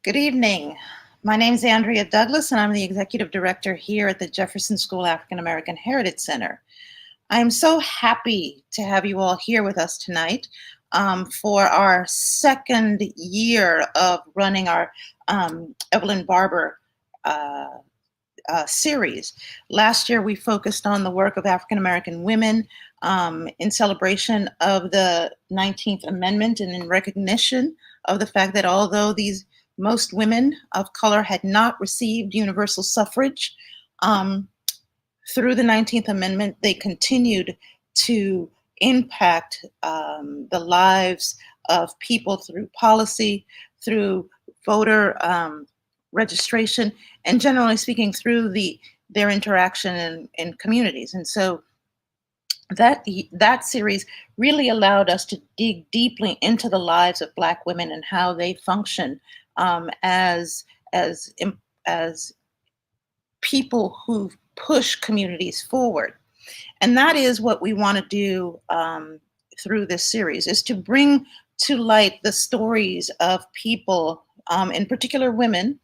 Good evening. My name is Andrea Douglas, and I'm the Executive Director here at the Jefferson School African American Heritage Center. I'm so happy to have you all here with us tonight for our second year of running our Evelyn Barbour series. Last year, we focused on the work of African American women in celebration of the 19th Amendment and in recognition of the fact that although most women of color had not received universal suffrage, through the 19th Amendment, they continued to impact the lives of people through policy, through voter registration, and generally speaking, through their interaction in communities. And so that series really allowed us to dig deeply into the lives of Black women and how they function as people who push communities forward. And that is what we want to do through this series, is to bring to light the stories of people, in particular women,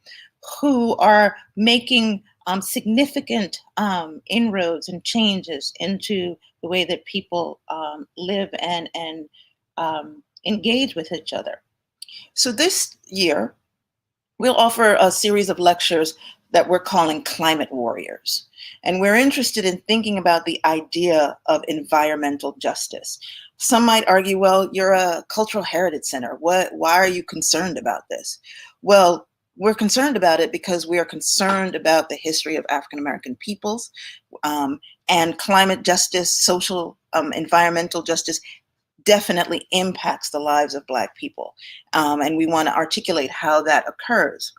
who are making significant inroads and changes into the way that people live and engage with each other. So this year, we'll offer a series of lectures that we're calling Climate Warriors. And we're interested in thinking about the idea of environmental justice. Some might argue, well, you're a cultural heritage center. Why are you concerned about this? Well, we're concerned about it because we are concerned about the history of African American peoples, and climate justice, social, environmental justice definitely impacts the lives of Black people. And we want to articulate how that occurs.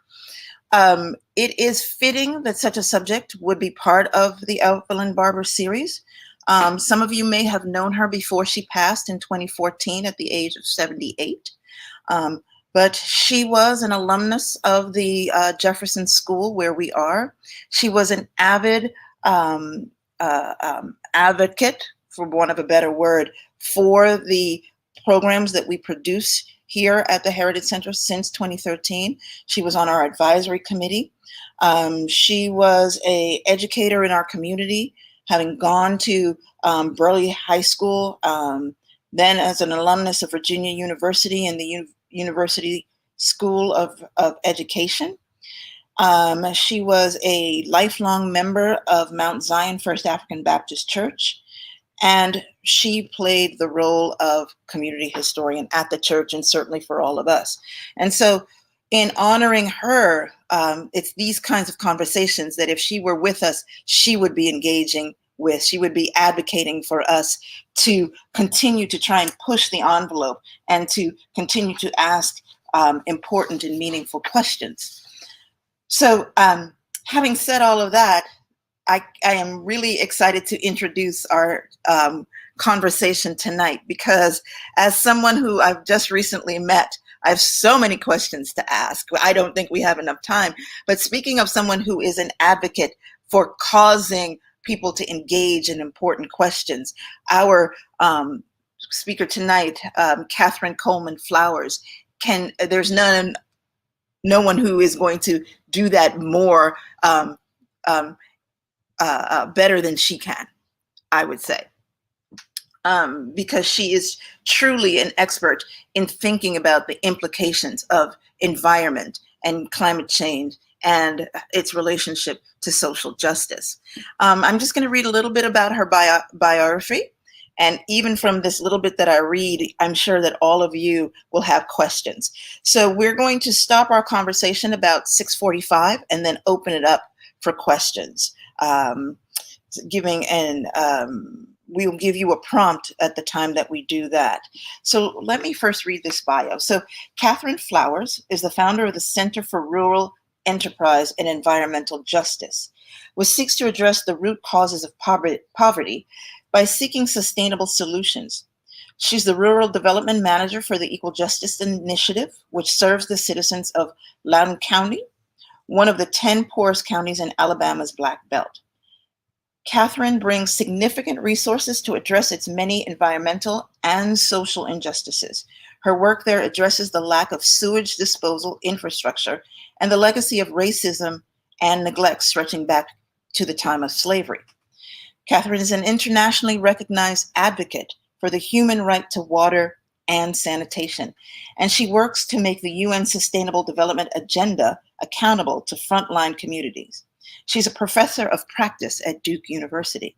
It is fitting that such a subject would be part of the Evelyn Barbour series. Some of you may have known her before she passed in 2014 at the age of 78. But she was an alumnus of the Jefferson School where we are. She was an avid advocate, for want of a better word, for the programs that we produce here at the Heritage Center since 2013. She was on our advisory committee. She was an educator in our community, having gone to Burleigh High School, then as an alumnus of Virginia University and the University School of Education. She was a lifelong member of Mount Zion First African Baptist Church, and she played the role of community historian at the church and certainly for all of us. And so in honoring her, it's these kinds of conversations that if she were with us, she would be engaging with. She would be advocating for us to continue to try and push the envelope and to continue to ask important and meaningful questions. So having said all of that, I am really excited to introduce our conversation tonight, because as someone who I've just recently met, I have so many questions to ask. I don't think we have enough time. But speaking of someone who is an advocate for causing people to engage in important questions, our speaker tonight, Catherine Coleman Flowers, there's no one who is going to do that more better than she can, I would say, because she is truly an expert in thinking about the implications of environment and climate change and its relationship to social justice. I'm just going to read a little bit about her biography. And even from this little bit that I read, I'm sure that all of you will have questions. So we're going to stop our conversation about 6:45 and then open it up for questions. We'll give you a prompt at the time that we do that. So let me first read this bio. So Catherine Flowers is the founder of the Center for Rural enterprise, and environmental justice, which seeks to address the root causes of poverty by seeking sustainable solutions. She's the Rural Development Manager for the Equal Justice Initiative, which serves the citizens of Loudoun County, one of the 10 poorest counties in Alabama's Black Belt. Catherine brings significant resources to address its many environmental and social injustices. Her work there addresses the lack of sewage disposal infrastructure and the legacy of racism and neglect stretching back to the time of slavery. Catherine is an internationally recognized advocate for the human right to water and sanitation, and she works to make the UN Sustainable Development Agenda accountable to frontline communities. She's a professor of practice at Duke University.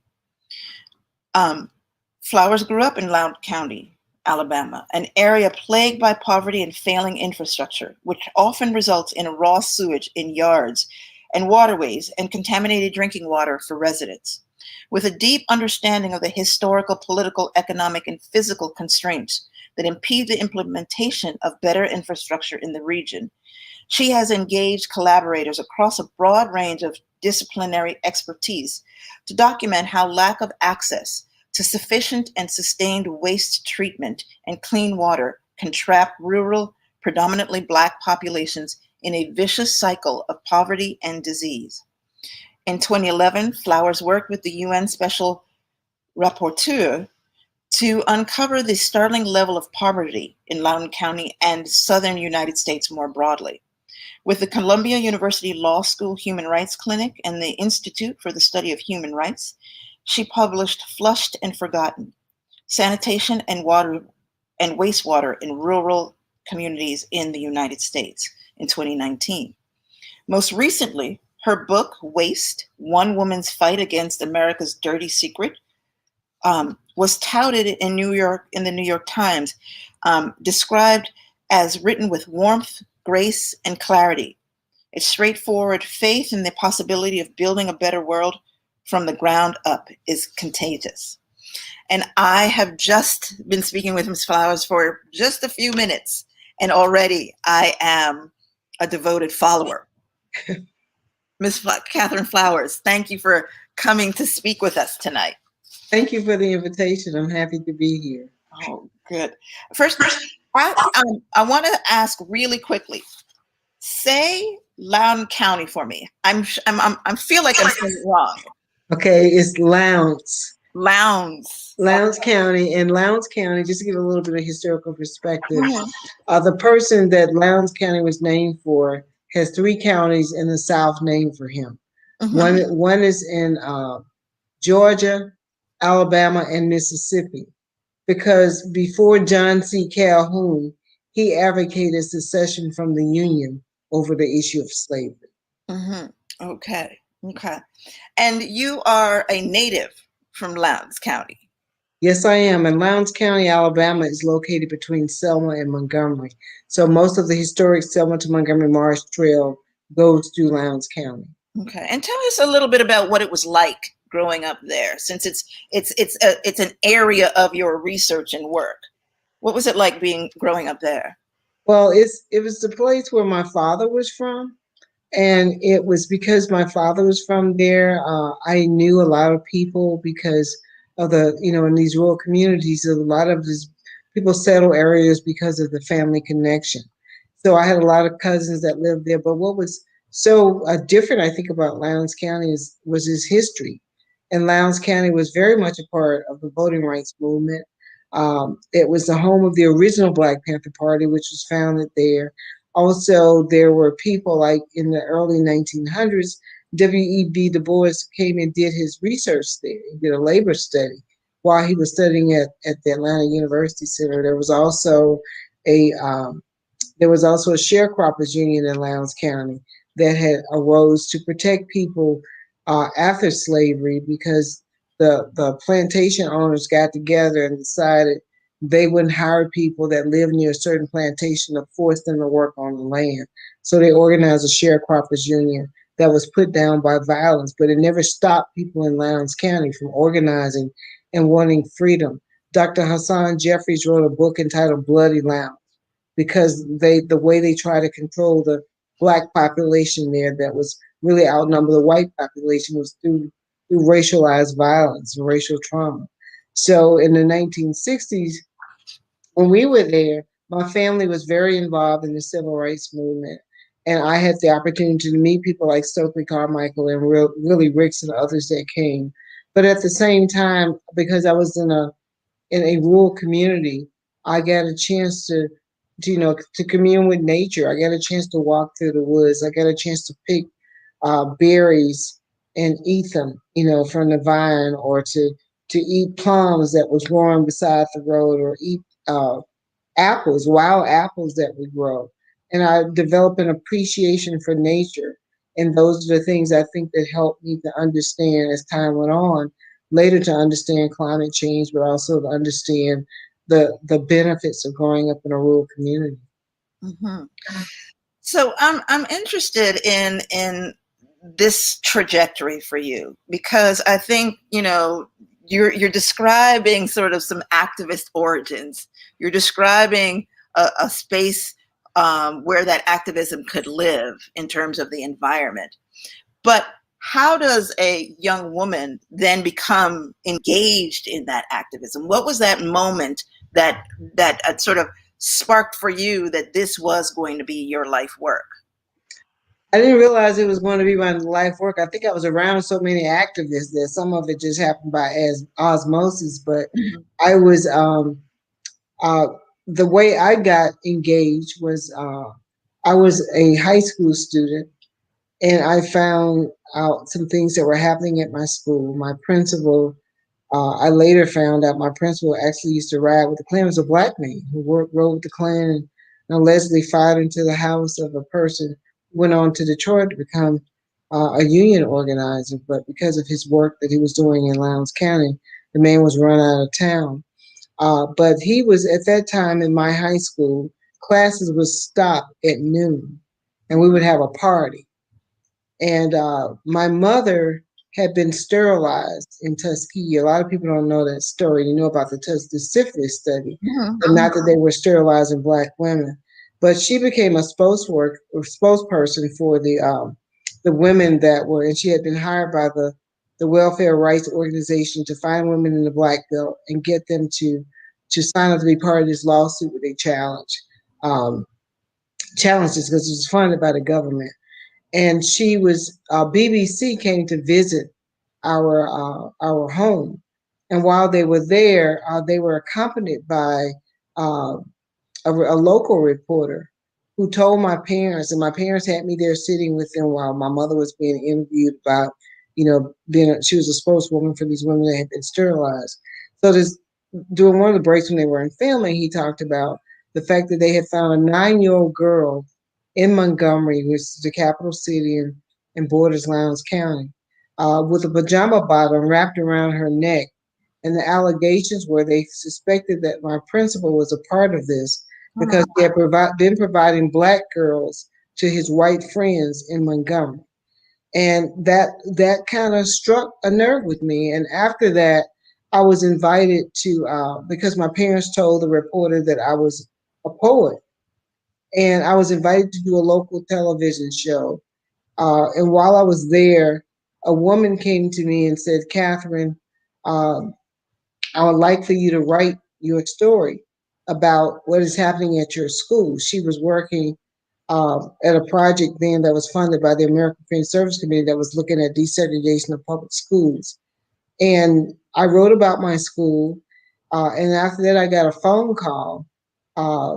Flowers grew up in Loudoun County, Alabama, an area plagued by poverty and failing infrastructure, which often results in raw sewage in yards and waterways and contaminated drinking water for residents. With a deep understanding of the historical, political, economic, and physical constraints that impede the implementation of better infrastructure in the region, she has engaged collaborators across a broad range of disciplinary expertise to document how lack of access to sufficient and sustained waste treatment and clean water can trap rural, predominantly Black populations in a vicious cycle of poverty and disease. In 2011, Flowers worked with the UN Special Rapporteur to uncover the startling level of poverty in Loudoun County and southern United States more broadly. With the Columbia University Law School Human Rights Clinic and the Institute for the Study of Human Rights, she published Flushed and Forgotten: Sanitation and Water and Wastewater in Rural Communities in the United States in 2019. Most recently, her book, Waste: One Woman's Fight Against America's Dirty Secret, was touted in the New York Times, described as written with warmth, grace, and clarity. Its straightforward faith in the possibility of building a better world from the ground up is contagious. And I have just been speaking with Ms. Flowers for just a few minutes, and already I am a devoted follower. Ms. Catherine Flowers, thank you for coming to speak with us tonight. Thank you for the invitation. I'm happy to be here. Oh, good. First, I want to ask really quickly. Say Loudoun County for me. I feel like I'm saying it wrong. Okay, it's Lowndes. Lowndes. Lowndes County. And Lowndes County, just to give a little bit of historical perspective, the person that Lowndes County was named for has 3 counties in the South named for him. One is in Georgia, Alabama, and Mississippi, because before John C. Calhoun, he advocated secession from the Union over the issue of slavery. Okay. And you are a native from Lowndes County. Yes, I am. And Lowndes County, Alabama is located between Selma and Montgomery. So most of the historic Selma to Montgomery March Trail goes through Lowndes County. Okay. And tell us a little bit about what it was like growing up there, since it's an area of your research and work. What was it like growing up there? Well, it was the place where my father was from. And it was because my father was from there. I knew a lot of people because of in these rural communities, a lot of these people settle areas because of the family connection. So I had a lot of cousins that lived there. But what was so different, I think, about Lowndes County was his history. And Lowndes County was very much a part of the voting rights movement. It was the home of the original Black Panther Party, which was founded there. Also, there were people like in the early 1900s, W.E.B. Du Bois came and did his research there. He did a labor study while he was studying at the Atlanta University Center. There was also a sharecroppers union in Lowndes County that had arose to protect people after slavery, because the plantation owners got together and decided they wouldn't hire people that lived near a certain plantation to force them to work on the land. So they organized a sharecroppers union that was put down by violence, but it never stopped people in Lowndes County from organizing and wanting freedom. Dr. Hassan Jeffries wrote a book entitled Bloody Lowndes, because the way they try to control the Black population there that was really outnumbered. The white population was through racialized violence and racial trauma. So in the 1960s, when we were there, my family was very involved in the civil rights movement. And I had the opportunity to meet people like Stokely Carmichael and Willie Ricks and others that came. But at the same time, because I was in a rural community, I got a chance to to commune with nature. I got a chance to walk through the woods. I got a chance to pick berries and eat them, from the vine, or to eat plums that was growing beside the road, or eat apples, wild apples that we grow. And I developed an appreciation for nature. And those are the things I think that helped me to understand as time went on, later to understand climate change, but also to understand the benefits of growing up in a rural community. Mm-hmm. So I'm interested in this trajectory for you, because I think, you're describing sort of some activist origins. You're describing a space where that activism could live in terms of the environment. But how does a young woman then become engaged in that activism? What was that moment that sort of sparked for you that this was going to be your life work? I didn't realize it was going to be my life work. I think I was around so many activists that some of it just happened by as osmosis. But Mhm. I was uh, the way I got engaged was I was a high school student, and I found out some things that were happening at my school. My principal, I later found out my principal actually used to ride with the Klan. It was a black man who rode with the Klan, and allegedly fired into the house of a person who went on to Detroit to become a union organizer. But because of his work that he was doing in Lowndes County, the man was run out of town. But he was at that time in my high school, classes would stop at noon and we would have a party. And my mother had been sterilized in Tuskegee. A lot of people don't know that story. You know about the syphilis study, Mhm. but not that they were sterilizing black women. But she became a spokesperson for the women that were, and she had been hired by the welfare rights organization to find women in the black belt and get them to sign up to be part of this lawsuit where they um, challenges, because it was funded by the government. And she was BBC came to visit our home, and while they were there, they were accompanied by uh, a local reporter who told my parents, and my parents had me there sitting with them while my mother was being interviewed about, she was a spokeswoman for these women that had been sterilized. So this during one of the breaks when they were in filming, he talked about the fact that they had found a 9-year-old girl in Montgomery, which is the capital city and borders Lowndes County, with a pajama bottom wrapped around her neck. And the allegations were they suspected that my principal was a part of this because he had been providing black girls to his white friends in Montgomery. And that kind of struck a nerve with me. And after that, I was invited to because my parents told the reporter that I was a poet, and I was invited to do a local television show. And while I was there, a woman came to me and said, "Catherine, um, I would like for you to write your story about what is happening at your school." She was working at a project then that was funded by the American Friends Service Committee that was looking at desegregation of public schools. And I wrote about my school. And after that, I got a phone call uh,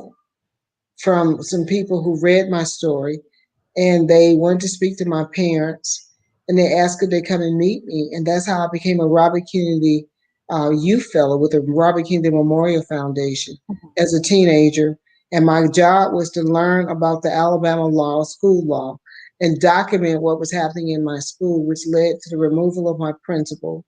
from some people who read my story, and they wanted to speak to my parents, and they asked could they come and meet me. And that's how I became a Robert Kennedy Youth Fellow with the Robert Kennedy Memorial Foundation as a teenager. And my job was to learn about the Alabama law, school law, and document what was happening in my school, which led to the removal of my principal,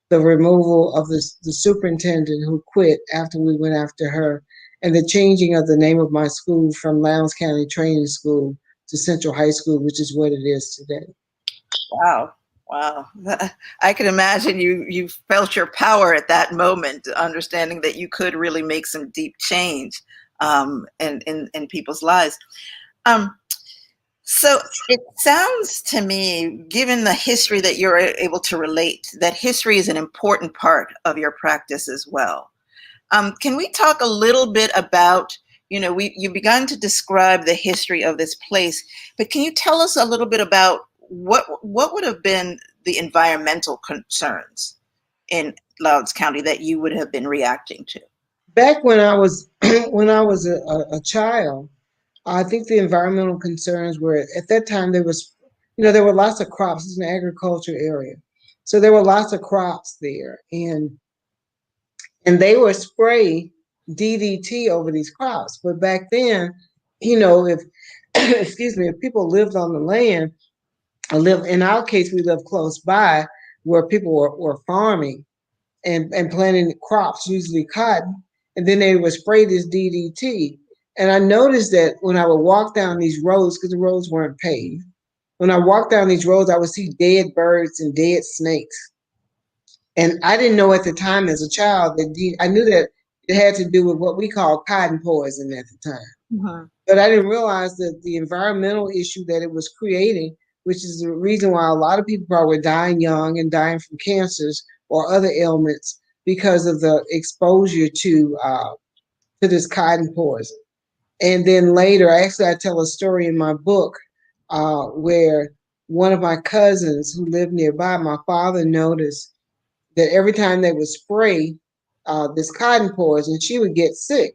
the removal of the superintendent who quit after we went after her, and the changing of the name of my school from Lowndes County Training School to Central High School, which is what it is today. Wow. Wow. I can imagine you felt your power at that moment, understanding that you could really make some deep change in people's lives. Um, So it sounds to me, given the history that you're able to relate, that history is an important part of your practice as well. Can we talk a little bit about, you begun to describe the history of this place, but can you tell us a little bit about what would have been the environmental concerns in Loudoun County that you would have been reacting to? Back when I was when I was a child, I think the environmental concerns were at that time there was, there were lots of crops. It's an agriculture area, so there were lots of crops there, and they were spray DDT over these crops. But back then, if excuse me, if people lived on the land, or live in our case, we lived close by where people were farming and planting crops, usually cotton, and then they would spray this DDT. And I noticed that when I would walk down these roads, because the roads weren't paved, when I walked down these roads, I would see dead birds and dead snakes. And I didn't know at the time as a child that I knew that it had to do with what we call cotton poison at the time. Mhm. But I didn't realize that the environmental issue that it was creating, which is the reason why a lot of people probably were dying young and dying from cancers or other ailments because of the exposure to this cotton poison. And then later, actually, I tell a story in my book where one of my cousins who lived nearby, my father noticed that every time they would spray this cotton poison, she would get sick.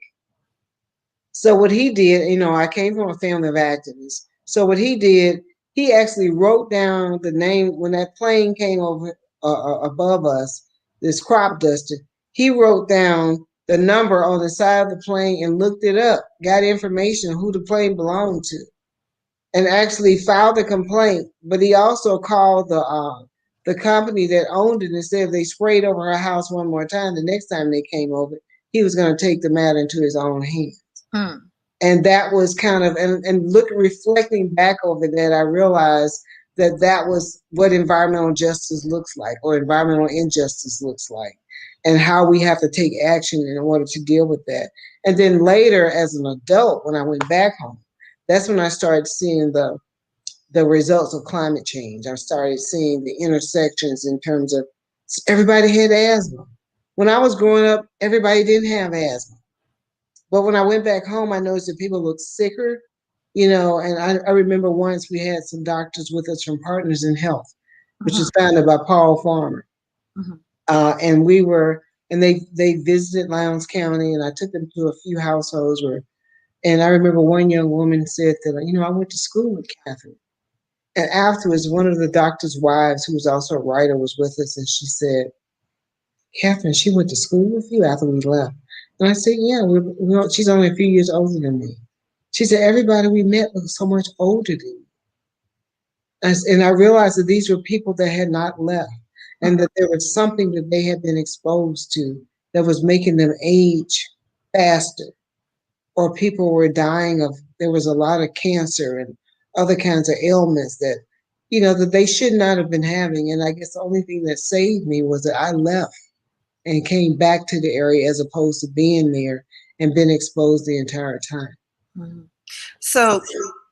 So what he did, I came from a family of activists. So what he did, he actually wrote down the name when that plane came over above us, this crop duster. He wrote down the number on the side of the plane and looked it up, got information who the plane belonged to, and actually filed a complaint. But he also called the company that owned it and said if they sprayed over her house one more time, the next time they came over, he was going to take the matter into his own hands. Hmm. And that was kind of and look reflecting back over that, I realized that that was what environmental justice looks like, or environmental injustice looks like, and how we have to take action in order to deal with that. And then later, as an adult, when I went back home, that's when I started seeing the results of climate change. I started seeing the intersections in terms of everybody had asthma. When I was growing up, everybody didn't have asthma. But when I went back home, I noticed that people looked sicker, and I remember once we had some doctors with us from Partners in Health, which Mhm. was founded by Paul Farmer. Mhm. And we were, and they visited Lowndes County, and I took them to a few households and I remember one young woman said that, I went to school with Catherine. And afterwards, one of the doctor's wives, who was also a writer, was with us, and she said, Catherine, she went to school with you after we left. And I said, yeah, she's only a few years older than me. She said, everybody we met was so much older than you. And I realized that these were people that had not left, and that there was something that they had been exposed to that was making them age faster, or people were dying of, there was a lot of cancer and other kinds of ailments that, that they should not have been having. And I guess the only thing that saved me was that I left and came back to the area as opposed to being there and been exposed the entire time. Mhm. So,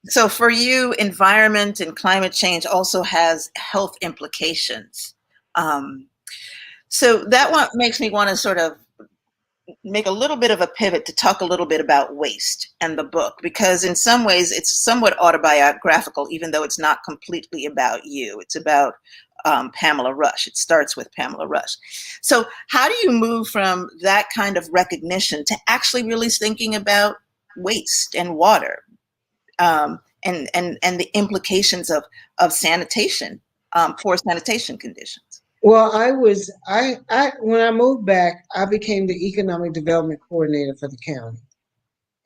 so for you, environment and climate change also has health implications. Um, so that one makes me want to sort of make a little bit of a pivot to talk a little bit about waste and the book, because in some ways it's somewhat autobiographical, even though it's not completely about you. It's about Pamela Rush. It starts with Pamela Rush. So how do you move from that kind of recognition to actually really thinking about waste and water, and the implications of sanitation, poor sanitation conditions? Well, I when I moved back, I became the economic development coordinator for the county.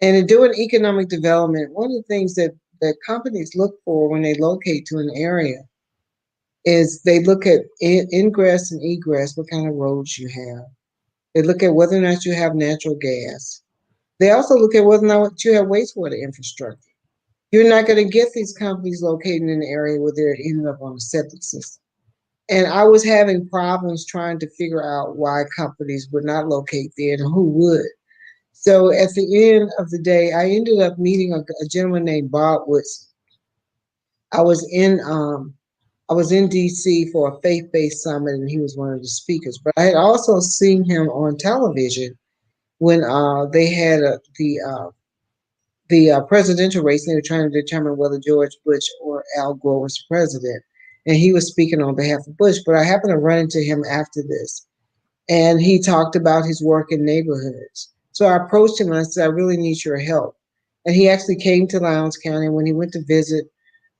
And in doing economic development, one of the things that companies look for when they locate to an area is they look at ingress and egress, what kind of roads you have. They look at whether or not you have natural gas. They also look at whether or not you have wastewater infrastructure. You're not going to get these companies located in an area where they're ending up on a septic system. And I was having problems trying to figure out why companies would not locate there and who would. So at the end of the day, I ended up meeting a gentleman named Bob Woodson. I was in I was in DC for a faith-based summit, and he was one of the speakers. But I had also seen him on television when they had the presidential race. And they were trying to determine whether George Bush or Al Gore was president, and he was speaking on behalf of Bush. But I happened to run into him after this, and he talked about his work in neighborhoods. So I approached him and I said, "I really need your help." And he actually came to Lowndes County. When he went to visit,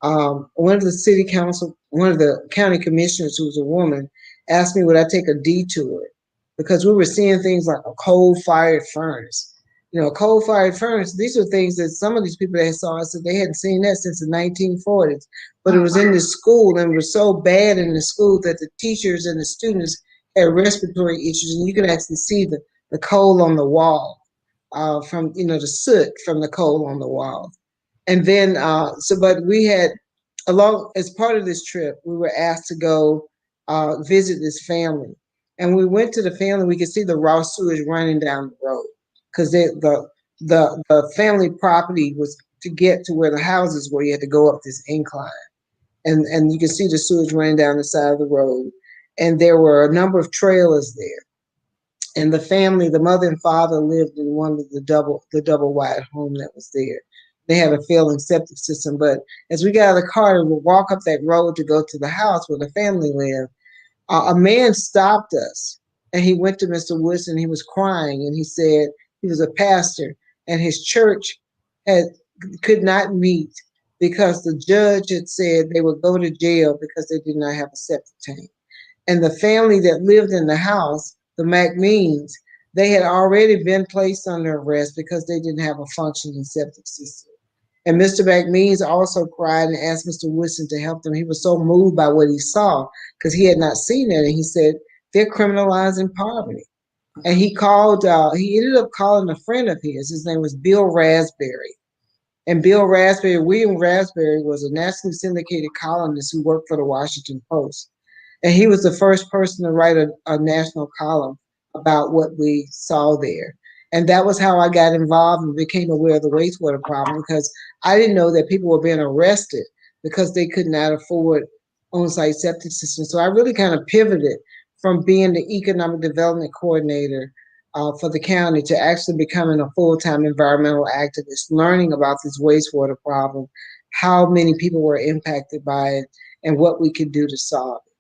one of the county commissioners, who was a woman, asked me would I take a detour because we were seeing things like a coal-fired furnace. You know, a coal-fired furnace. These are things that some of these people that saw us said they hadn't seen that since the 1940s. But it was in the school, and it was so bad in the school that the teachers and the students had respiratory issues, and you could actually see the coal on the wall from the soot from the coal on the wall. And then but we had, along as part of this trip, we were asked to go visit this family. And we went to the family. We could see the raw sewage running down the road because the family property was to get to where the houses were. You had to go up this incline, and you could see the sewage running down the side of the road. And there were a number of trailers there. And the family, the mother and father, lived in one of the double wide home that was there. They had a failing septic system, but as we got out of the car and we walk up that road to go to the house where the family lived, a man stopped us, and he went to Mr. Woodson. He was crying, and he said he was a pastor, and his church had could not meet because the judge had said they would go to jail because they did not have a septic tank. And the family that lived in the house, the McMeans, they had already been placed under arrest because they didn't have a functioning septic system. And Mr. McMeans also cried and asked Mr. Woodson to help them. He was so moved by what he saw because he had not seen it. And he said, they're criminalizing poverty. And he ended up calling a friend of his. His name was Bill Raspberry. And William Raspberry, was a nationally syndicated columnist who worked for the Washington Post. And he was the first person to write a national column about what we saw there. And that was how I got involved and became aware of the wastewater problem, because I didn't know that people were being arrested because they could not afford on-site septic systems. So I really kind of pivoted from being the economic development coordinator for the county to actually becoming a full-time environmental activist, learning about this wastewater problem, how many people were impacted by it, and what we could do to solve it.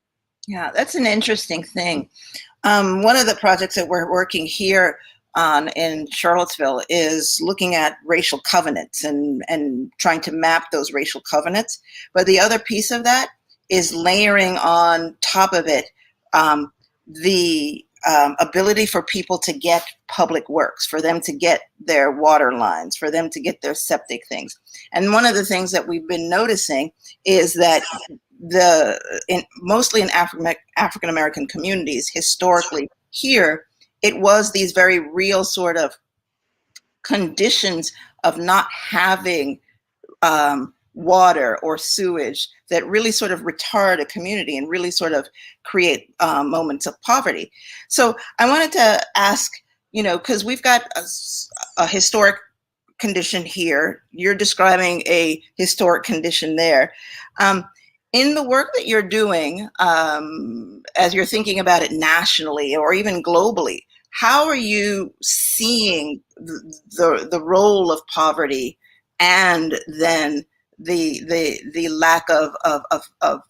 Yeah, that's an interesting thing. One of the projects that we're working here on in Charlottesville is looking at racial covenants and trying to map those racial covenants. But the other piece of that is layering on top of it the ability for people to get public works, for them to get their water lines, for them to get their septic things. And one of the things that we've been noticing is that mostly in African American communities, historically here, it was these very real sort of conditions of not having water or sewage that really sort of retard a community and really sort of create moments of poverty. So I wanted to ask, because we've got a historic condition here. You're describing a historic condition there. In the work that you're doing, as you're thinking about it nationally or even globally, how are you seeing the role of poverty and then the lack of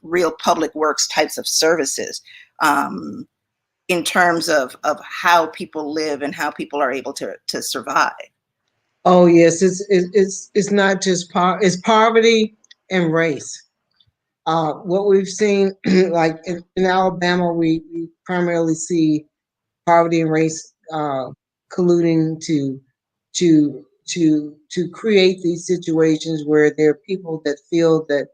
real public works types of services in terms of how people live and how people are able to survive? Oh yes, it's not just it's poverty and race. What we've seen, like in Alabama, we primarily see poverty and race colluding to create these situations where there are people that feel that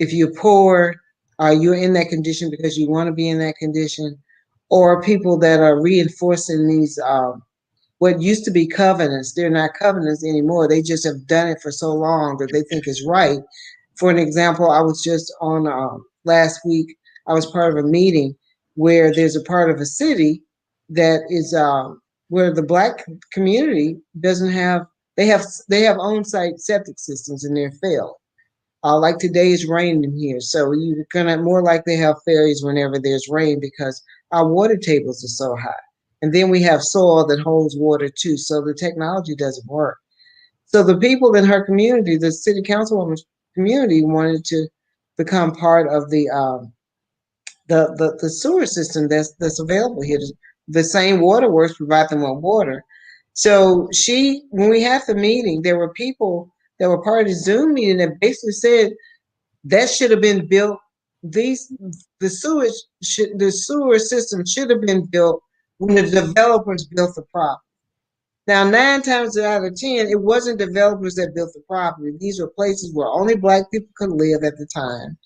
if you're poor, you're in that condition because you want to be in that condition, or people that are reinforcing these what used to be covenants. They're not covenants anymore. They just have done it for so long that they think it's right. For an example, I was just on last week, I was part of a meeting where there's a part of a city that is where the Black community doesn't have, they have on-site septic systems and they're failed. Like today is raining here, so you're gonna more likely have fairies whenever there's rain because our water tables are so high. And then we have soil that holds water too, so the technology doesn't work. So the people in her community, the city councilwoman's community, wanted to become part of the sewer system that's available here. The same waterworks provide them with water. So when we had the meeting, there were people that were part of the Zoom meeting that basically said that should have been built. These the sewer system should have been built when the developers built the property. Now, 9 times out of 10, it wasn't developers that built the property. These were places where only Black people could live at the time.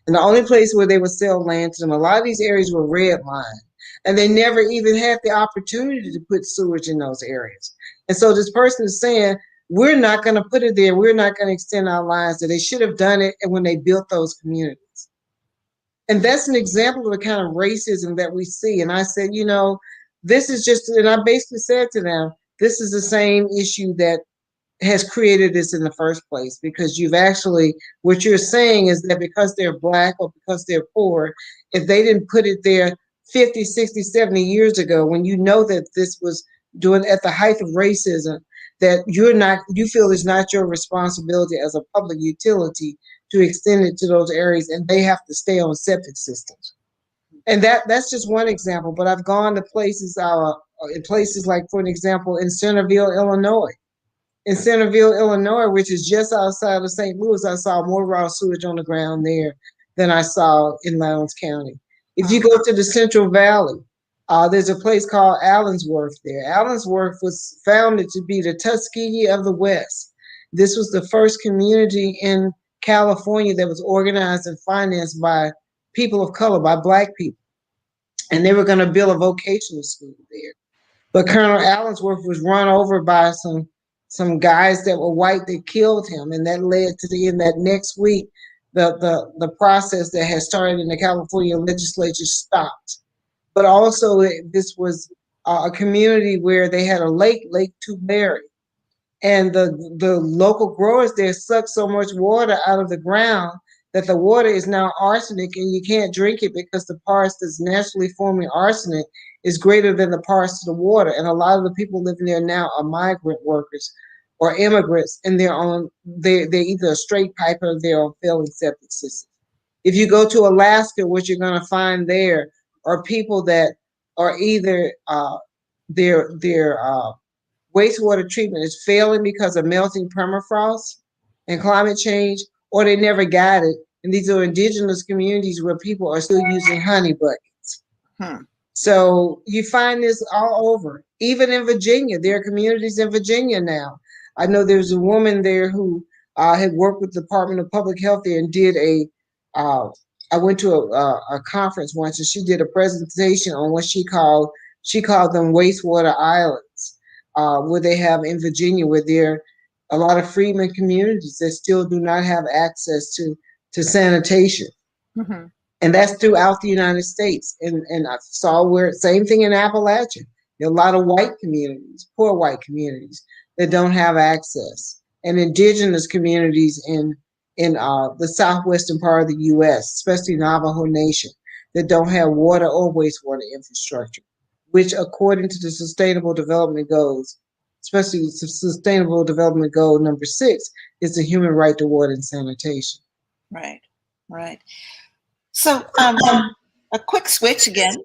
And the only place where they would sell land to them, a lot of these areas were redlined. And they never even had the opportunity to put sewage in those areas. And so this person is saying, we're not going to put it there. We're not going to extend our lines. That they should have done it when they built those communities. And that's an example of the kind of racism that we see. And I said, this is just, and I basically said to them, this is the same issue that has created this in the first place, because what you're saying is that because they're Black or because they're poor, if they didn't put it there 50, 60, 70 years ago, when you know that this was doing at the height of racism, that you feel it's not your responsibility as a public utility to extend it to those areas, and they have to stay on septic systems. And that's just one example, but I've gone to places, in places like, for an example, in Centerville, Illinois. In Centerville, Illinois, which is just outside of St. Louis, I saw more raw sewage on the ground there than I saw in Lowndes County. If you go to the Central Valley, there's a place called Allensworth there. Allensworth was founded to be the Tuskegee of the West. This was the first community in California that was organized and financed by people of color, by Black people. And they were going to build a vocational school there. But Colonel Allensworth was run over by some guys that were white that killed him, and that led to the end that next week the process that had started in the California legislature stopped. But also this was a community where they had a Lake Tulare, and the local growers there suck so much water out of the ground that the water is now arsenic, and you can't drink it because the parts that's naturally forming arsenic is greater than the parts of the water. And a lot of the people living there now are migrant workers or immigrants, and they're either a straight pipe or they're on failing septic systems. If you go to Alaska, what you're going to find there are people that are either their wastewater treatment is failing because of melting permafrost and climate change, or they never got it. And these are indigenous communities where people are still using honey buckets. So you find this all over. Even in Virginia, there are communities in Virginia now. I know there's a woman there who had worked with the Department of Public Health there and did I went to a conference once, and she did a presentation on what she called them wastewater islands, where they have in Virginia, where there are a lot of freedmen communities that still do not have access to sanitation. Mm-hmm. And that's throughout the United States. And I saw where same thing in Appalachia. There are a lot of white communities, poor white communities, that don't have access, and indigenous communities in the southwestern part of the U.S., especially Navajo Nation, that don't have water or wastewater infrastructure, which, according to the Sustainable Development Goals, especially Sustainable Development Goal number 6, is the human right to water and sanitation. Right, right. So a quick switch again,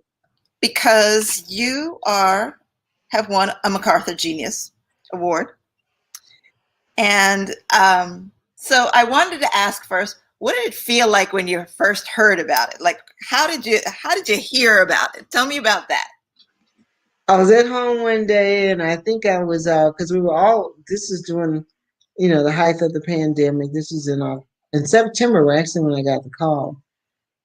because you have won a MacArthur Genius Award. And so I wanted to ask first, what did it feel like when you first heard about it? Like, how did you hear about it? Tell me about that. I was at home one day, and I think I was because we were all. This is during, the height of the pandemic. This was in September, actually, when I got the call,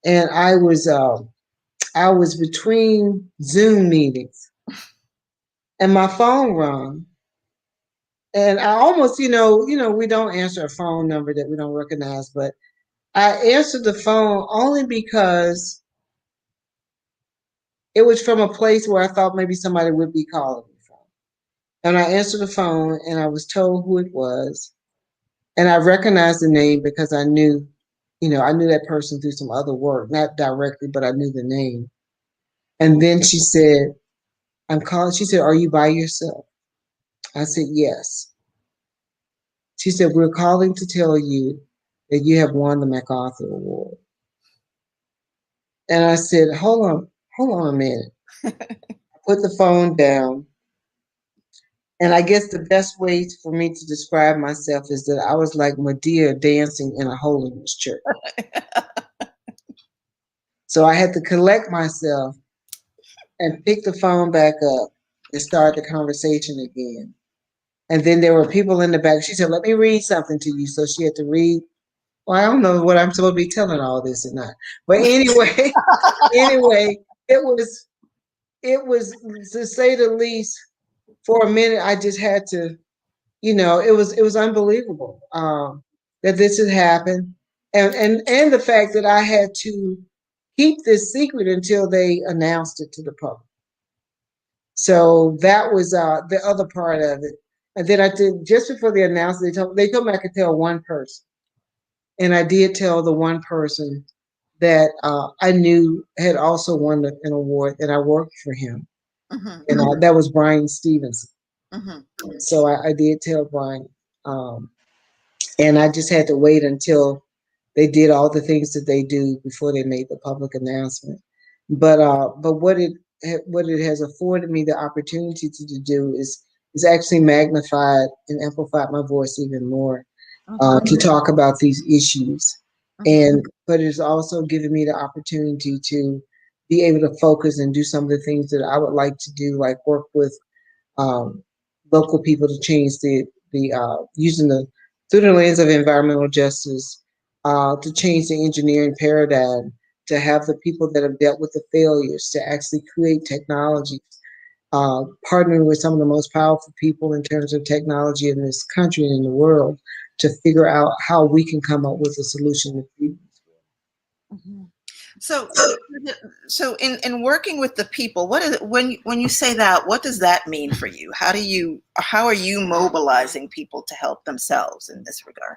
and I was between Zoom meetings, and my phone rang, and I almost, we don't answer a phone number that we don't recognize, but I answered the phone only because it was from a place where I thought maybe somebody would be calling me from. And I answered the phone, and I was told who it was. And I recognized the name because I knew, I knew that person through some other work, not directly, but I knew the name. And then she said, I'm calling. She said, are you by yourself? I said, yes. She said, we're calling to tell you that you have won the MacArthur Award. And I said, hold on a minute. I put the phone down. And I guess the best way for me to describe myself is that I was like Medea dancing in a holiness church. So I had to collect myself and pick the phone back up and start the conversation again. And then there were people in the back. She said, let me read something to you. So she had to read. Well, I don't know what I'm supposed to be telling all this or not. But anyway, anyway, it was to say the least, for a minute, I just had to, it was unbelievable that this had happened. And the fact that I had to keep this secret until they announced it to the public. So that was the other part of it. And then I did, just before they announced it, they told me I could tell one person. And I did tell the one person that I knew had also won an award, and I worked for him. Mhm. And that was Brian Stevenson. Mhm. So I did tell Brian. Um, and I just had to wait until they did all the things that they do before they made the public announcement. But what it has afforded me the opportunity to do is actually magnified and amplified my voice even more to Mhm. talk about these issues. Mhm. And but it's also given me the opportunity to be able to focus and do some of the things that I would like to do, like work with um, local people to change the using the through the lens of environmental justice to change the engineering paradigm, to have the people that have dealt with the failures to actually create technology, partnering with some of the most powerful people in terms of technology in this country and in the world to figure out how we can come up with a solution to people. Mhm. So, so in working with the people, what is it, when you say that, what does that mean for you? How are you mobilizing people to help themselves in this regard?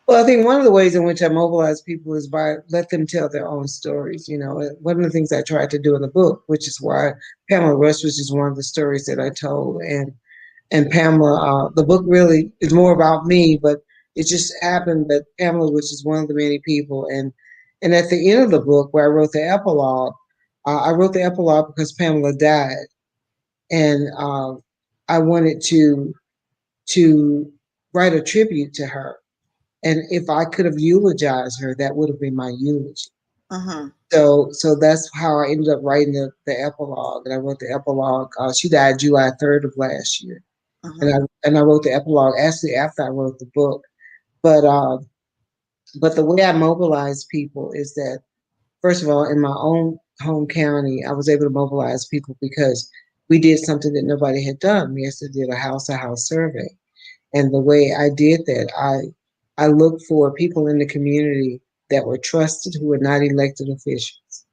Well, I think one of the ways in which I mobilize people is by let them tell their own stories. One of the things I tried to do in the book, which is why Pamela Rush was just one of the stories that I told, and Pamela, the book really is more about me, but it just happened that Pamela was just one of the many people, and at the end of the book where I wrote the epilogue, I wrote the epilogue because Pamela died, and I wanted to write a tribute to her. And if I could have eulogized her, that would have been my eulogy. Mhm. So that's how I ended up writing the epilogue. And I wrote the epilogue. She died July 3rd of last year. And Mhm. I wrote the epilogue actually after I wrote the book. But but the way I mobilize people is that, first of all, in my own home county, I was able to mobilize people because we did something that nobody had done. We actually did a house-to-house survey. And the way I did that, I looked for people in the community that were trusted, who were not elected officials.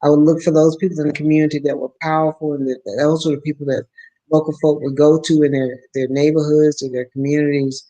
I would look for those people in the community that were powerful, and that those were the people that local folk would go to in their neighborhoods or their communities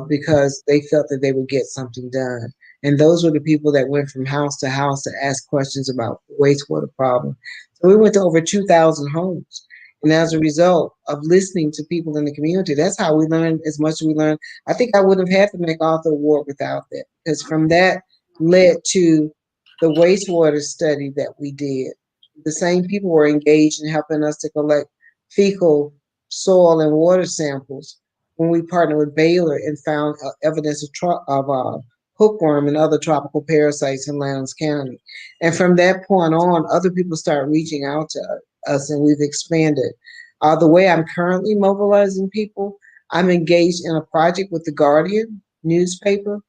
because they felt that they would get something done. And those were the people that went from house to house to ask questions about the wastewater problem. So we went to over 2,000 homes. And as a result of listening to people in the community, that's how we learned as much as we learned. I think I would have had the MacArthur Award without that, because from that led to the wastewater study that we did. The same people were engaged in helping us to collect fecal, soil, and water samples when we partnered with Baylor and found evidence of hookworm and other tropical parasites in Lowndes County. And from that point on, other people started reaching out to us, and we've expanded. The way I'm currently mobilizing people, I'm engaged in a project with the Guardian newspaper.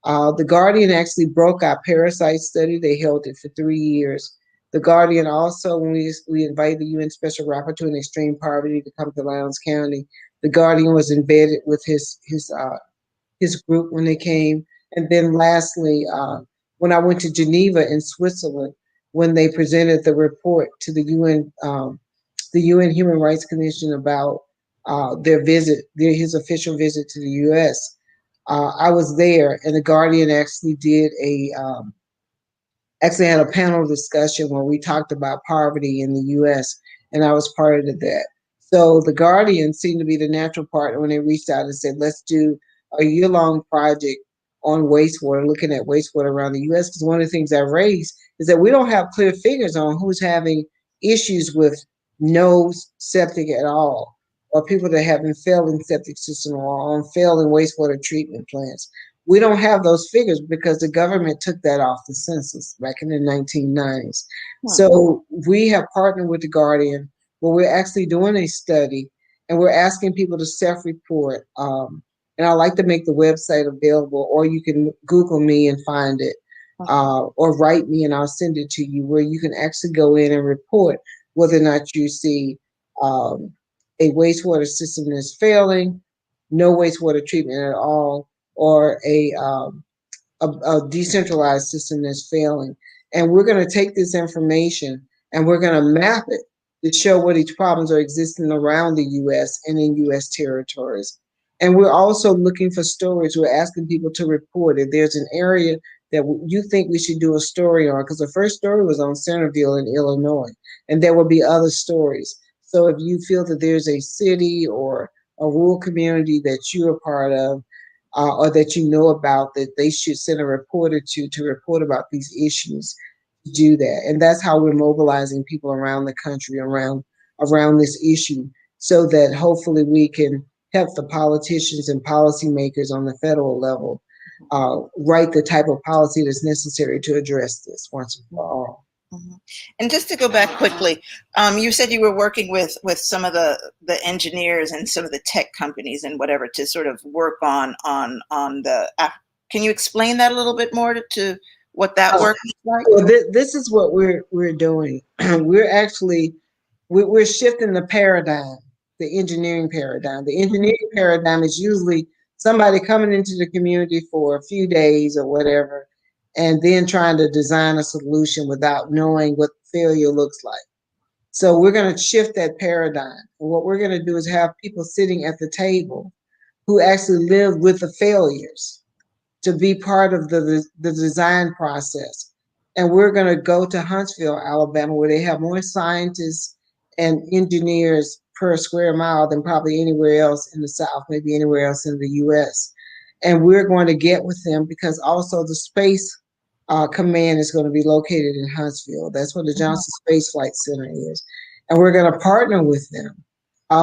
The Guardian actually broke our parasite study. They held it for 3 years. The Guardian also, when we invited the UN Special Rapporteur on Extreme Poverty to come to Lowndes County, the Guardian was embedded with his group when they came. And then lastly, when I went to Geneva in Switzerland, when they presented the report to the UN Human Rights Commission about his official visit to the U.S., I was there, and the Guardian actually did actually had a panel discussion where we talked about poverty in the U.S., and I was part of that. So the Guardian seemed to be the natural partner when they reached out and said, let's do a year-long project on wastewater, looking at wastewater around the U.S. Because one of the things I raised is that we don't have clear figures on who's having issues with no septic at all, or people that have been failing septic system or on failing wastewater treatment plants. We don't have those figures because the government took that off the census back in the 1990s. Hmm. So we have partnered with the Guardian where we're actually doing a study and we're asking people to self-report. And I like to make the website available, or you can Google me and find it, or write me and I'll send it to you, where you can actually go in and report whether or not you see um, a wastewater system that's failing, no wastewater treatment at all, or a decentralized system that's failing. And we're going to take this information and we're going to map it to show what each problems are existing around the U.S. and in U.S. territories. And we're also looking for stories. We're asking people to report if there's an area that you think we should do a story on, because the first story was on Centerville in Illinois, and there will be other stories. So if you feel that there's a city or a rural community that you're a part of, or that you know about, that they should send a reporter to report about these issues, to do that. And that's how we're mobilizing people around the country around this issue, so that hopefully we can help the politicians and policymakers on the federal level write the type of policy that's necessary to address this once and for all. Mhm. And just to go back quickly, you said you were working with some of the engineers and some of the tech companies and whatever to sort of work on the. Can you explain that a little bit more to what that Uh, work is like? well, this is what we're doing. we're actually we're shifting the paradigm, the engineering paradigm. The engineering paradigm is usually somebody coming into the community for a few days or whatever, and then trying to design a solution without knowing what failure looks like. So we're going to shift that paradigm. And what we're going to do is have people sitting at the table who actually live with the failures, to be part of the design process. And we're going to go to Huntsville, Alabama, where they have more scientists and engineers per square mile than probably anywhere else in the South, maybe anywhere else in the US. And we're going to get with them because also the Space Command is going to be located in Huntsville. That's where the Johnson Space Flight Center is. And we're going to partner with them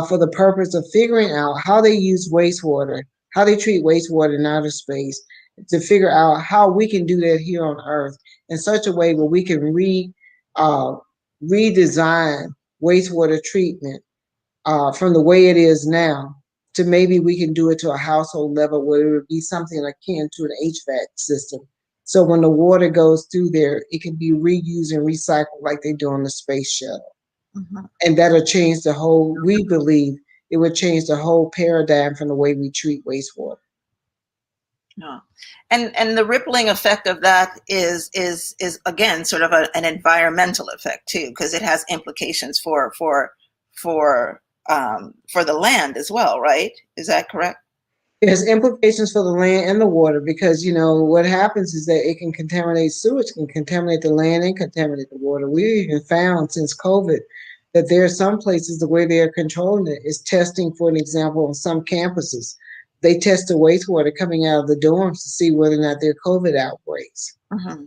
for the purpose of figuring out how they use wastewater, how they treat wastewater in outer space, to figure out how we can do that here on Earth in such a way where we can uh, redesign wastewater treatment from the way it is now, to maybe we can do it to a household level where it would be something akin to an HVAC system. So when the water goes through there, it can be reused and recycled like they do on the space shuttle. Mhm. And that'll change the whole, we believe it would change the whole paradigm from the way we treat wastewater. Yeah. And the rippling effect of that is again sort of an environmental effect too, because it has implications for the land as well, right? Is that correct? It has implications for the land and the water, because what happens is that it can contaminate sewage, can contaminate the land and contaminate the water. We even found since COVID that there are some places the way they are controlling it is testing, for an example, on some campuses. They test the wastewater coming out of the dorms to see whether or not there are COVID outbreaks. Hmm.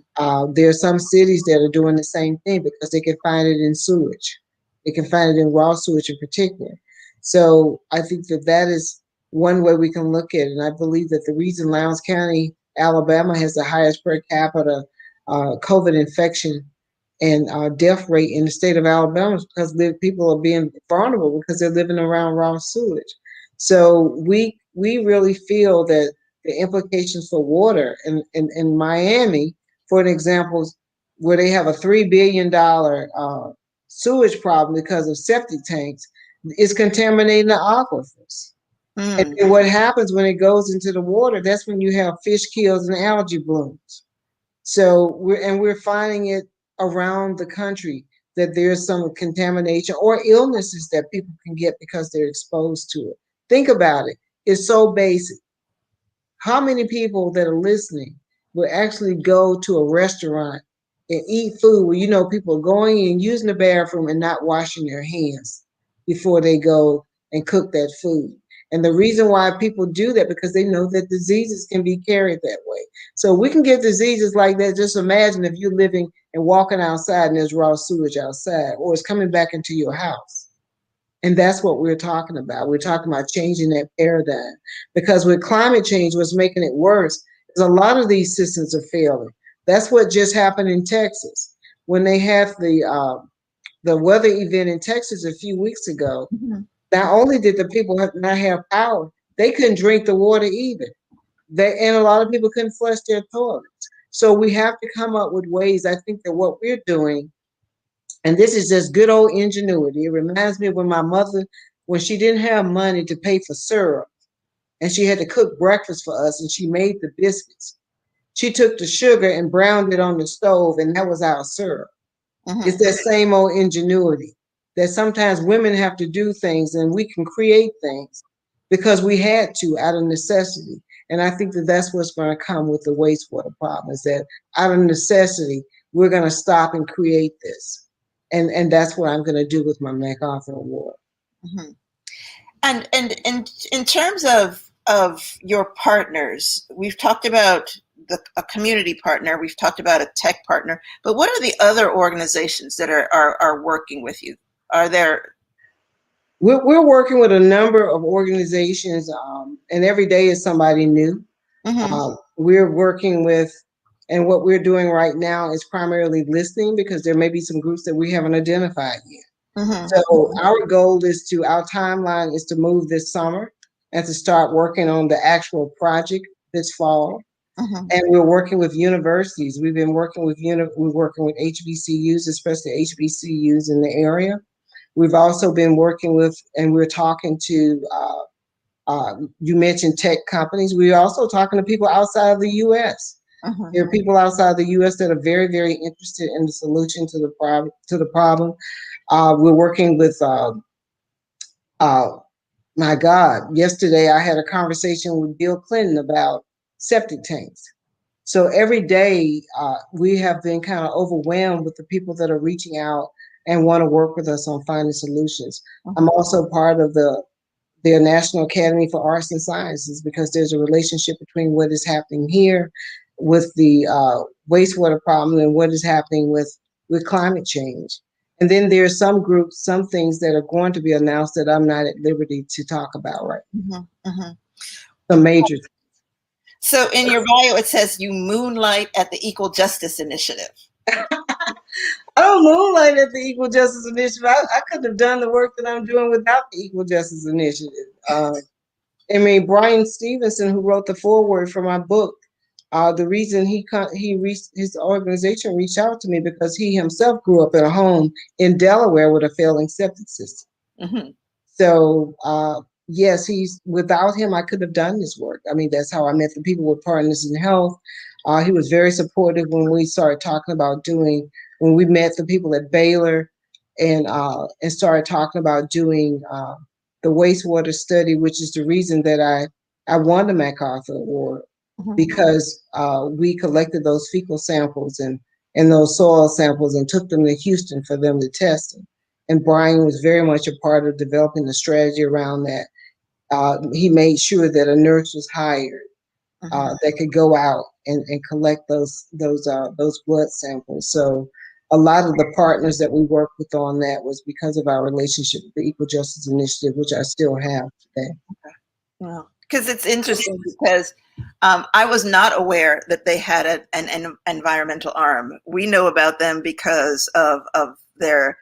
There are some cities that are doing the same thing because they can find it in sewage. They can find it in raw sewage in particular. So I think that that is one way we can look at it. And I believe that the reason Lowndes County, Alabama, has the highest per capita COVID infection and death rate in the state of Alabama is because people are being vulnerable because they're living around raw sewage. So we really feel that the implications for water in Miami, for an example, where they have a $3 billion sewage problem because of septic tanks, is contaminating the aquifers. And Mm. then what happens when it goes into the water? That's when you have fish kills and algae blooms. So we're finding it around the country that there's some contamination or illnesses that people can get because they're exposed to it. Think about it. It's so basic. how many people that are listening will actually go to a restaurant and eat food where, you know, people are going and using the bathroom and not washing their hands before they go and cook that food? And the reason why people do that, because they know that diseases can be carried that way. So we can get diseases like that. Just imagine if you're living and walking outside and there's raw sewage outside, or it's coming back into your house. And that's what we're talking about. We're talking about changing that paradigm, because with climate change, what's making it worse is a lot of these systems are failing. That's what just happened in Texas when they had the weather event in Texas a few weeks ago. Mhm. Not only did the people not have power, they couldn't drink the water either. And a lot of people couldn't flush their toilets. So we have to come up with ways. I think that what we're doing, and this is just good old ingenuity. It reminds me of when my mother, when she didn't have money to pay for syrup, and she had to cook breakfast for us, and she made the biscuits. She took the sugar and browned it on the stove, and that was our syrup. It's Mhm. that same old ingenuity that sometimes women have to do things and we can create things because we had to out of necessity. And I think that that's what's going to come with the wastewater problem, is that out of necessity, we're going to stop and create this. And that's what I'm going to do with my MacArthur Award. Mhm. And in terms of your partners, we've talked about a community partner, we've talked about a tech partner, but what are the other organizations that are working with you? Are there? We're working with a number of organizations, and every day is somebody new. Mhm. We're working with, and what we're doing right now is primarily listening, because there may be some groups that we haven't identified yet. Mhm. So our goal is our timeline is to move this summer and to start working on the actual project this fall. Mhm. And we're working with universities. We've been working with we're working with HBCUs, especially HBCUs in the area. We've also been working with, and we're talking to, you mentioned tech companies. We're also talking to people outside of the U.S. Mhm. There are people outside the U.S. that are very, very interested in the solution to the problem. We're working with, uh, my God, yesterday I had a conversation with Bill Clinton about septic tanks. So every day we have been kind of overwhelmed with the people that are reaching out and want to work with us on finding solutions. I'm Mhm. also part of the National Academy for Arts and Sciences, because there's a relationship between what is happening here with the wastewater problem and what is happening with climate change. And then there's some groups, some things that are going to be announced that I'm not at liberty to talk about right now. Mhm. Mhm. Some major. So in your bio, it says you moonlight at the Equal Justice Initiative. I don't moonlight at the Equal Justice Initiative. I couldn't have done the work that I'm doing without the Equal Justice Initiative. I mean, Brian Stevenson, who wrote the foreword for my book, the reason his organization reached out to me, because he himself grew up in a home in Delaware with a failing septic system. Mhm. So yes, he's without him, I could have done this work. I mean, that's how I met the people with Partners in Health. He was very supportive when we started talking about when we met the people at Baylor, and started talking about doing the wastewater study, which is the reason that I won the MacArthur Award, Mhm. because we collected those fecal samples and those soil samples and took them to Houston for them to test them. And Brian was very much a part of developing the strategy around that. He made sure that a nurse was hired Mhm. that could go out and collect those blood samples. So a lot of the partners that we worked with on that was because of our relationship with the Equal Justice Initiative, which I still have today. Well, because it's interesting because I was not aware that they had an environmental arm. We know about them because of their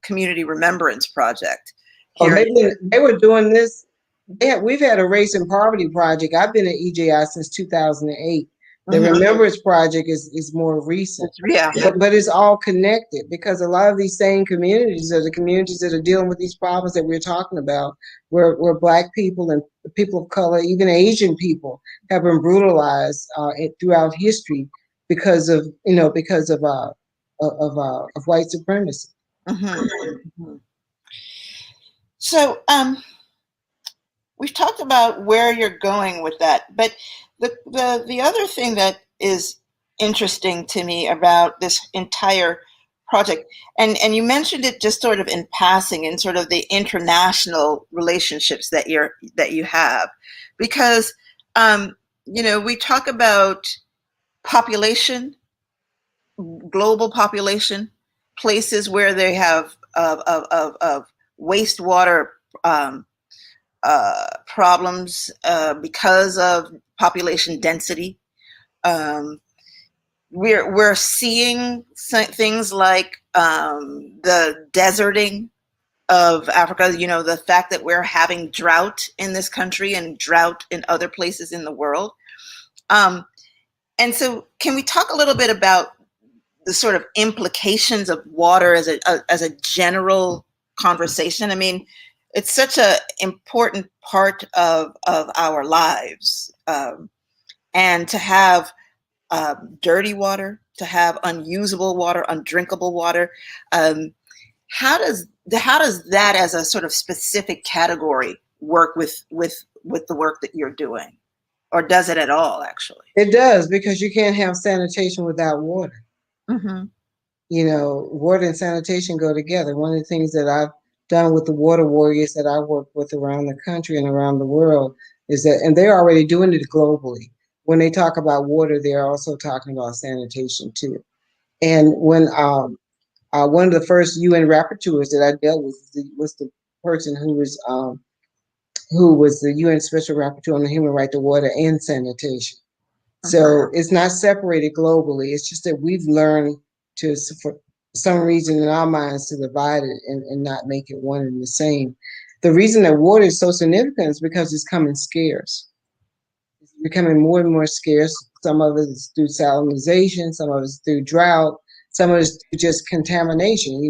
community remembrance project Oh, here. they were doing this. We've had a race and poverty project. I've been at EJI since 2008. The Mhm. Remembrance Project is more recent, Yeah. but it's all connected, because a lot of these same communities are the communities that are dealing with these problems that we're talking about, where Black people and people of color, even Asian people, have been brutalized throughout history because of of white supremacy. Mhm. Mhm. So we've talked about where you're going with that, but the other thing that is interesting to me about this entire project, and you mentioned it just sort of in passing, in sort of the international relationships that you have, because we talk about population, global population, places where they have of wastewater um, problems because of population density. Um, we're seeing things like the deserting of Africa. The fact that we're having drought in this country and drought in other places in the world. Um, and so, can we talk a little bit about the sort of implications of water as a general conversation? I mean, it's such an important part of our lives, and to have dirty water, to have unusable water, undrinkable water. Um, how does that, as a sort of specific category, work with the work that you're doing, or does it at all? Actually, It does, because you can't have sanitation without water. mm-hmm. Water and sanitation go together. One of the things that I've done with the water warriors that I work with around the country and around the world is that, and they're already doing it globally. When they talk about water, they're also talking about sanitation too. And when one of the first UN rapporteurs that I dealt with was the person who was the UN Special Rapporteur on the Human Right to Water and Sanitation. So it's not separated globally. It's just that we've learned to, for some reason in our minds, to divide it and not make it one and the same. The reason that water is so significant is because it's coming scarce. It's becoming more and more scarce. Some of it is through salinization, some of it is through drought, some of it is through just contamination.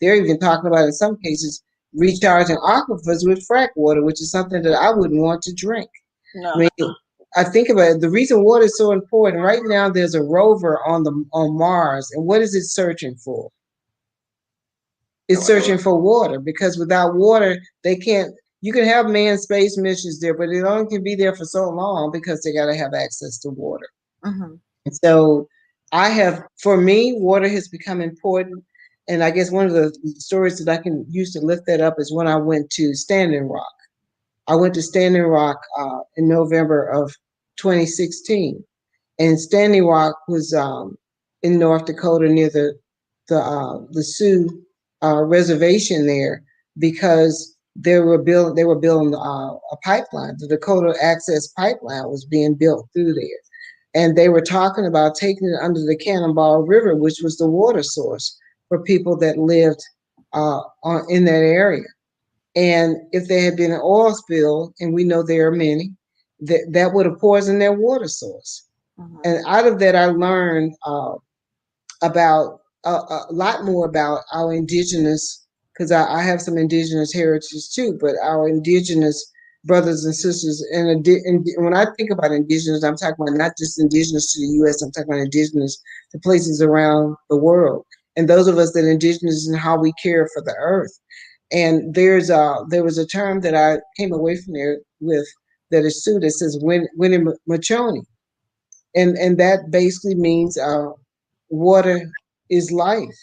They're even talking about, in some cases, recharging aquifers with frack water, which is something that I wouldn't want to drink. No. I mean, I think about it. The reason water is so important right now. There's a rover on Mars, and what is it searching for? It's searching for water, because without water, they can't. You can have manned space missions there, but it only can be there for so long because they got to have access to water. Mm-hmm. And so, for me, water has become important. And I guess one of the stories that I can use to lift that up is when I went to Standing Rock. I went to Standing Rock in November of 2016, and Standing Rock was in North Dakota near the Sioux reservation there, because they were building a pipeline. The Dakota Access Pipeline was being built through there, and they were talking about taking it under the Cannonball River, which was the water source for people that lived in that area. And if there had been an oil spill, and we know there are many, that would have poisoned their water source. Mm-hmm. And out of that, I learned about a lot more about our indigenous, because I have some indigenous heritage too, but our indigenous brothers and sisters. And when I think about indigenous, I'm talking about not just indigenous to the U.S., I'm talking about indigenous to places around the world. And those of us that are indigenous in how we care for the earth. And there was a term that I came away from there with that is Sioux that says winning machoni. And that basically means water is life,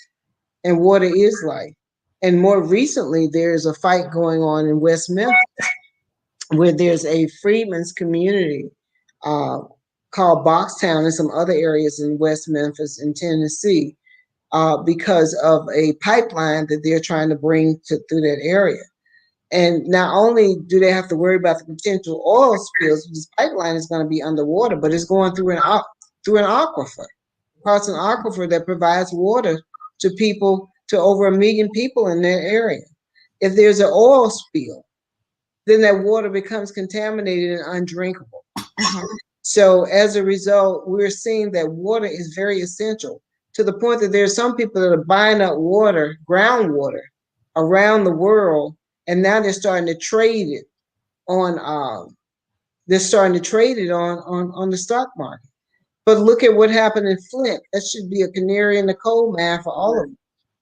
and water is life. And more recently, there's a fight going on in West Memphis where there's a freedmen's community uh, called Boxtown and some other areas in West Memphis in Tennessee, because of a pipeline that they're trying to bring through that area. And not only do they have to worry about the potential oil spills, this pipeline is going to be underwater, but it's going through an aquifer, across an aquifer that provides water to people, to over 1 million people in that area. If there's an oil spill, then that water becomes contaminated and undrinkable. Mm-hmm. So as a result, we're seeing that water is very essential, to the point that there's some people that are buying up water, groundwater, around the world, and now they're starting to trade it on the stock market. But look at what happened in Flint. That should be a canary in the coal mine for all of them.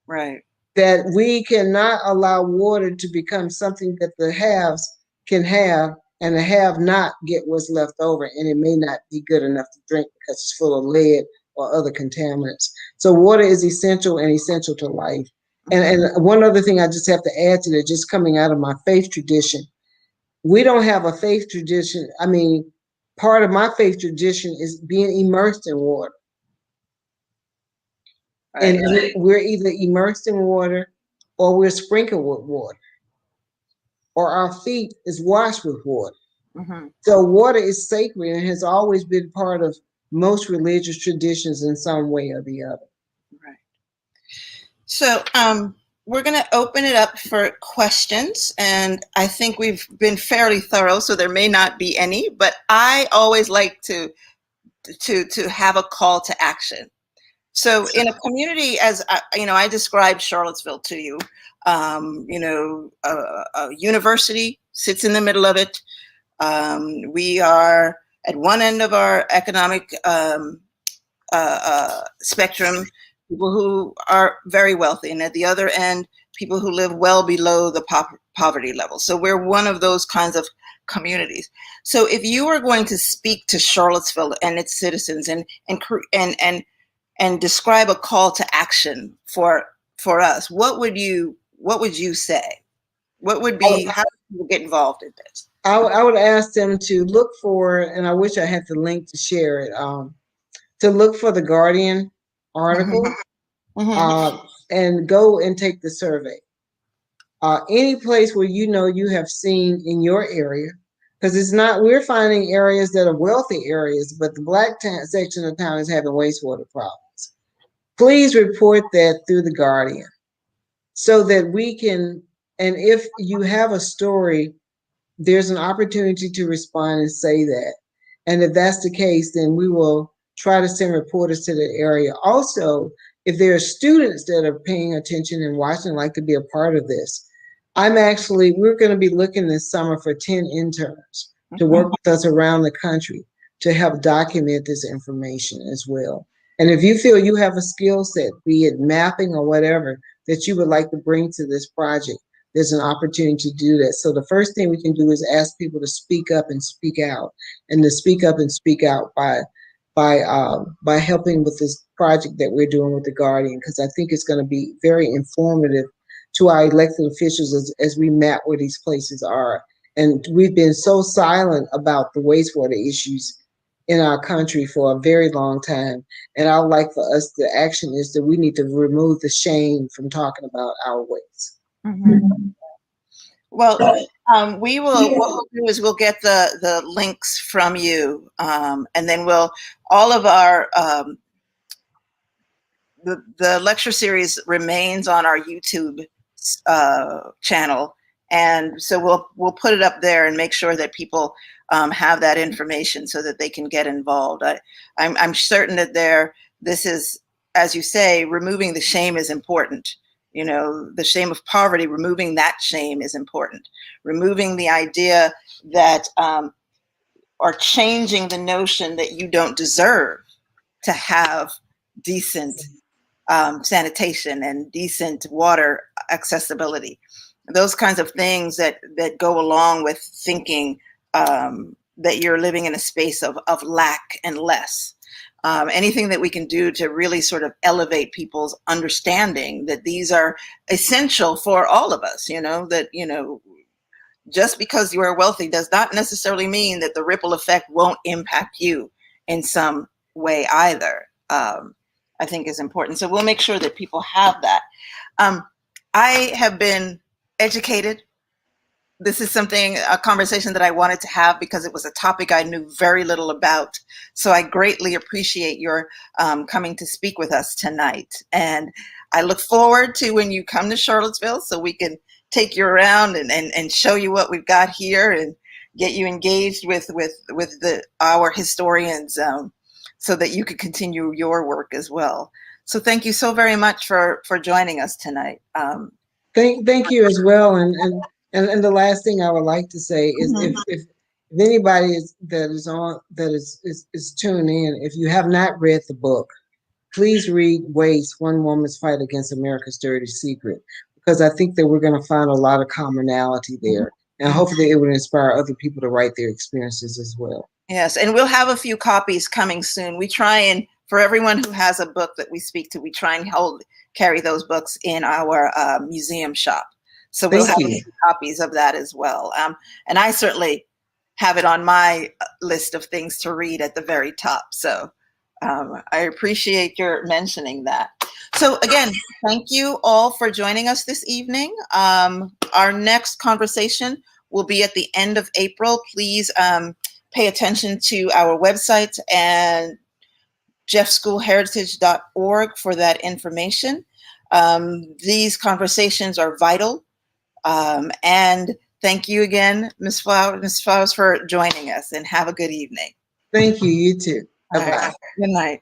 Right. That we cannot allow water to become something that the haves can have, and the have not get what's left over, and it may not be good enough to drink because it's full of lead or other contaminants. So water is essential and essential to life. And one other thing I just have to add to that, just coming out of my faith tradition, we don't have a faith tradition. I mean, part of my faith tradition is being immersed in water. Right. And we're either immersed in water or we're sprinkled with water, or our feet is washed with water. Mm-hmm. So water is sacred and has always been part of most religious traditions in some way or the other. Right. So we're going to open it up for questions, and I think we've been fairly thorough, so there may not be any, but I always like to have a call to action. So in a community, as I described Charlottesville to you, a university sits in the middle of it. We are at one end of our economic spectrum, people who are very wealthy, and at the other end, people who live well below the poverty level. So we're one of those kinds of communities. So if you were going to speak to Charlottesville and its citizens and describe a call to action for us, what would you say? What would be, how do people get involved in this? I would ask them to look for, and I wish I had the link to share it, to look for the Guardian article, and go and take the survey. Any place where you have seen in your area, because it's not, we're finding areas that are wealthy areas, but the black section of town is having wastewater problems. Please report that through the Guardian so that we can, and if you have a story, there's an opportunity to respond and say that. And if that's the case, then we will try to send reporters to the area. Also, if there are students that are paying attention and watching, like to be a part of this, we're going to be looking this summer for 10 interns to work with us around the country to help document this information as well. And if you feel you have a skill set, be it mapping or whatever, that you would like to bring to this project, there's an opportunity to do that. So the first thing we can do is ask people to speak up and speak out, and to speak up and speak out by helping with this project that we're doing with the Guardian, because I think it's going to be very informative to our elected officials as we map where these places are. And we've been so silent about the wastewater issues in our country for a very long time. And I would like for us, the action is that we need to remove the shame from talking about our waste. Mm-hmm. Well, what we'll do is we'll get the links from you, and then all of our, the lecture series remains on our YouTube channel. And so we'll put it up there and make sure that people have that information so that they can get involved. I'm certain that this is, as you say, removing the shame is important. The shame of poverty, removing that shame is important. Removing the idea that, or changing the notion that you don't deserve to have decent sanitation and decent water accessibility. Those kinds of things that go along with thinking that you're living in a space of lack and less. Anything that we can do to really sort of elevate people's understanding that these are essential for all of us, just because you are wealthy does not necessarily mean that the ripple effect won't impact you in some way either. I think is important. So we'll make sure that people have that. I have been educated. This is a conversation that I wanted to have because it was a topic I knew very little about. So I greatly appreciate your coming to speak with us tonight. And I look forward to when you come to Charlottesville so we can take you around and show you what we've got here and get you engaged with our historians so that you could continue your work as well. So thank you so very much for joining us tonight. Thank you as well. And the last thing I would like to say is, if anybody is tuned in, if you have not read the book, please read Waste: One Woman's Fight Against America's Dirty Secret, because I think that we're going to find a lot of commonality there. And hopefully it would inspire other people to write their experiences as well. Yes, and we'll have a few copies coming soon. We try and, for everyone who has a book that we speak to, we try and carry those books in our museum shop. So we'll have a few copies of that as well. And I certainly have it on my list of things to read at the very top. So I appreciate your mentioning that. So again, thank you all for joining us this evening. Our next conversation will be at the end of April. Please pay attention to our website and jeffschoolheritage.org for that information. These conversations are vital. And thank you again, Ms. Flowers, for joining us, and have a good evening. Thank you. You too. Bye-bye. Right. Good night.